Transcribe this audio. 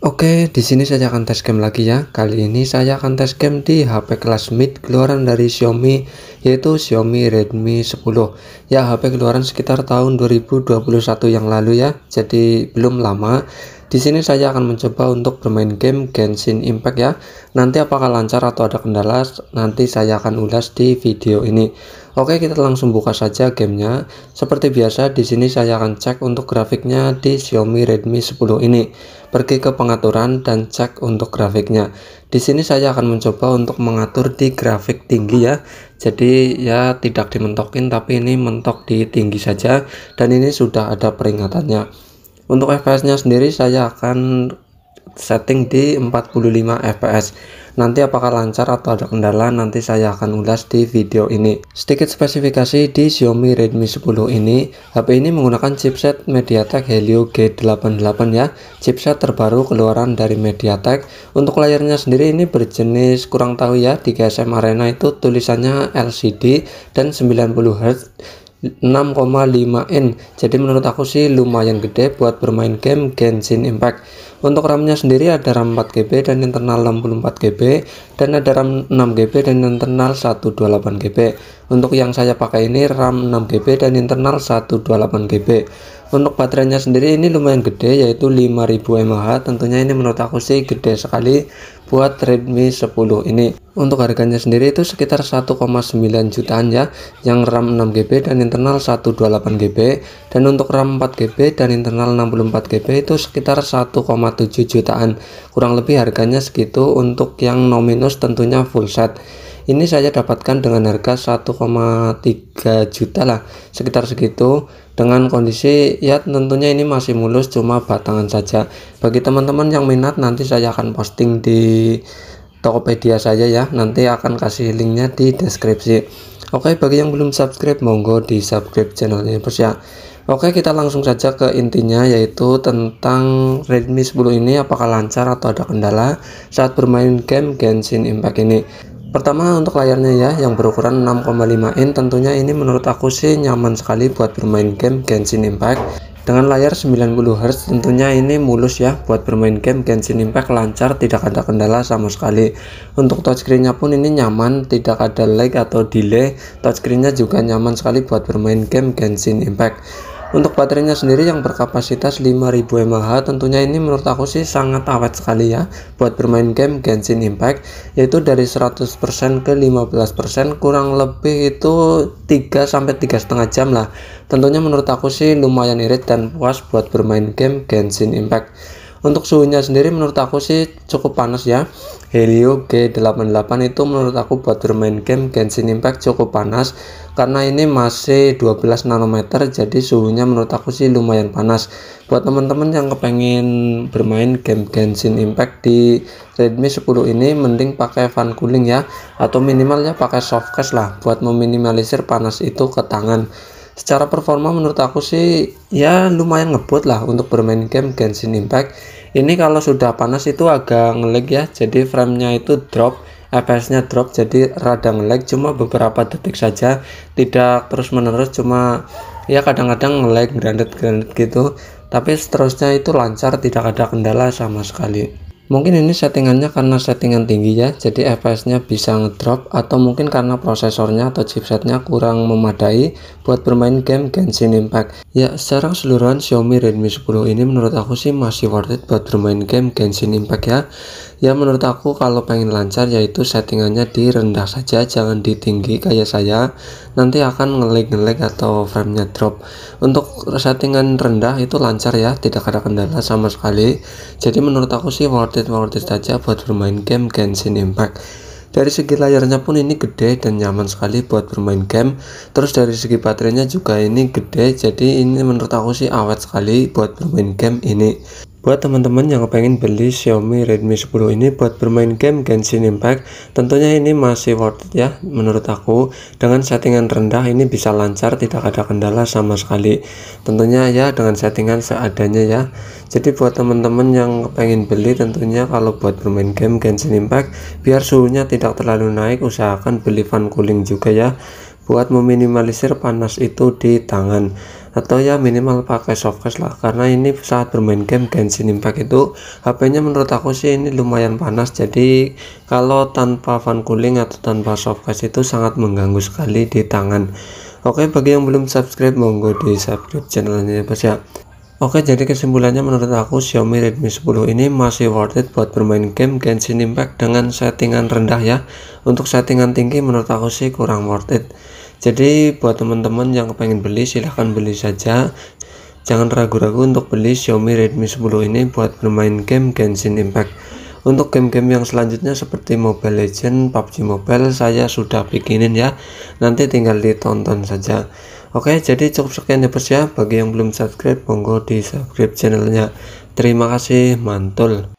Oke, di sini saya akan tes game lagi ya. Kali ini saya akan tes game di HP kelas mid keluaran dari Xiaomi, yaitu Xiaomi Redmi 10. Ya, HP keluaran sekitar tahun 2021 yang lalu ya. Jadi belum lama. Di sini saya akan mencoba untuk bermain game Genshin Impact ya. Nanti apakah lancar atau ada kendala, nanti saya akan ulas di video ini. Oke, kita langsung buka saja gamenya. Seperti biasa, di sini saya akan cek untuk grafiknya di Xiaomi Redmi 10 ini. Pergi ke pengaturan dan cek untuk grafiknya. Di sini saya akan mencoba untuk mengatur di grafik tinggi ya. Jadi ya tidak dimentokin, tapi ini mentok di tinggi saja, dan ini sudah ada peringatannya. Untuk FPS-nya sendiri saya akan setting di 45 fps. Nanti apakah lancar atau ada kendala, nanti saya akan ulas di video ini. Sedikit spesifikasi di Xiaomi Redmi 10 ini, HP ini menggunakan chipset MediaTek Helio G88 ya, chipset terbaru keluaran dari MediaTek. Untuk layarnya sendiri ini berjenis kurang tahu ya, di GSM Arena itu tulisannya LCD dan 90Hz 6,5 in. Jadi menurut aku sih lumayan gede buat bermain game Genshin Impact. Untuk RAM-nya sendiri ada RAM 4GB dan internal 64GB, dan ada RAM 6GB dan internal 128GB. Untuk yang saya pakai ini RAM 6GB dan internal 128GB. Untuk baterainya sendiri ini lumayan gede, yaitu 5000 mAh. Tentunya ini menurut aku sih gede sekali buat Redmi 10 ini. Untuk harganya sendiri itu sekitar 1,9 jutaan ya, yang RAM 6GB dan internal 128GB, dan untuk RAM 4GB dan internal 64GB itu sekitar 1,7 jutaan. Kurang lebih harganya segitu. Untuk yang nominus tentunya full set. Ini saya dapatkan dengan harga 1,3 juta lah, sekitar segitu. Dengan kondisi ya tentunya ini masih mulus, cuma batangan saja. Bagi teman-teman yang minat, nanti saya akan posting di Tokopedia saja ya, nanti akan kasih linknya di deskripsi. Oke, bagi yang belum subscribe, monggo di subscribe channelnya bos ya. Oke, kita langsung saja ke intinya, yaitu tentang Redmi 10 ini apakah lancar atau ada kendala saat bermain game Genshin Impact ini. Pertama, untuk layarnya ya, yang berukuran 6,5 in, tentunya ini menurut aku sih nyaman sekali buat bermain game Genshin Impact. Dengan layar 90Hz tentunya ini mulus ya buat bermain game Genshin Impact, lancar, tidak ada kendala sama sekali. Untuk touchscreen-nya pun ini nyaman, tidak ada lag atau delay. Touchscreen-nya juga nyaman sekali buat bermain game Genshin Impact. Untuk baterainya sendiri yang berkapasitas 5000 mAh, tentunya ini menurut aku sih sangat awet sekali ya buat bermain game Genshin Impact, yaitu dari 100% ke 15%, kurang lebih itu 3-3,5 jam lah. Tentunya menurut aku sih lumayan irit dan puas buat bermain game Genshin Impact. Untuk suhunya sendiri menurut aku sih cukup panas ya. Helio G88 itu menurut aku buat bermain game Genshin Impact cukup panas, karena ini masih 12 nanometer, jadi suhunya menurut aku sih lumayan panas. Buat teman-teman yang kepengen bermain game Genshin Impact di Redmi 10 ini, mending pakai fan cooling ya, atau minimal ya pakai softcase lah buat meminimalisir panas itu ke tangan. Secara performa menurut aku sih ya lumayan ngebut lah untuk bermain game Genshin Impact. Ini kalau sudah panas itu agak ngelag ya, jadi framenya itu drop, FPS-nya drop, jadi rada ngelag, cuma beberapa detik saja, tidak terus menerus, cuma ya kadang-kadang ngelag grandet gitu. Tapi seterusnya itu lancar, tidak ada kendala sama sekali. Mungkin ini settingannya karena settingan tinggi ya, jadi FPS-nya bisa ngedrop, atau mungkin karena prosesornya atau chipsetnya kurang memadai buat bermain game Genshin Impact. Ya, secara keseluruhan Xiaomi Redmi 10 ini menurut aku sih masih worth it buat bermain game Genshin Impact ya. Ya menurut aku kalau pengen lancar yaitu settingannya di rendah saja, jangan di tinggi kayak saya, nanti akan ngelag atau framenya drop. Untuk settingan rendah itu lancar ya, tidak ada kendala sama sekali. Jadi menurut aku sih worth it saja buat bermain game Genshin Impact. Dari segi layarnya pun ini gede dan nyaman sekali buat bermain game. Terus dari segi baterainya juga ini gede, jadi ini menurut aku sih awet sekali buat bermain game ini. Buat teman-teman yang pengen beli Xiaomi Redmi 10 ini buat bermain game Genshin Impact, tentunya ini masih worth it ya menurut aku. Dengan settingan rendah ini bisa lancar, tidak ada kendala sama sekali. Tentunya ya dengan settingan seadanya ya. Jadi buat teman-teman yang pengen beli, tentunya kalau buat bermain game Genshin Impact biar suhunya tidak terlalu naik, usahakan beli fan cooling juga ya, buat meminimalisir panas itu di tangan. atau ya minimal pakai softcase lah, karena ini saat bermain game Genshin Impact itu HP-nya menurut aku sih ini lumayan panas. Jadi kalau tanpa fan cooling atau tanpa softcase itu sangat mengganggu sekali di tangan. Oke, bagi yang belum subscribe monggo di subscribe channelnya ya bos ya. Oke, jadi kesimpulannya menurut aku Xiaomi Redmi 10 ini masih worth it buat bermain game Genshin Impact dengan settingan rendah ya. Untuk settingan tinggi menurut aku sih kurang worth it. Jadi buat teman-teman yang pengen beli silahkan beli saja. Jangan ragu-ragu untuk beli Xiaomi Redmi 10 ini buat bermain game Genshin Impact. Untuk game-game yang selanjutnya seperti Mobile Legends, PUBG Mobile saya sudah bikinin ya. Nanti tinggal ditonton saja. Oke, jadi cukup sekian ya bos ya. Bagi yang belum subscribe monggo di subscribe channelnya. Terima kasih, mantul.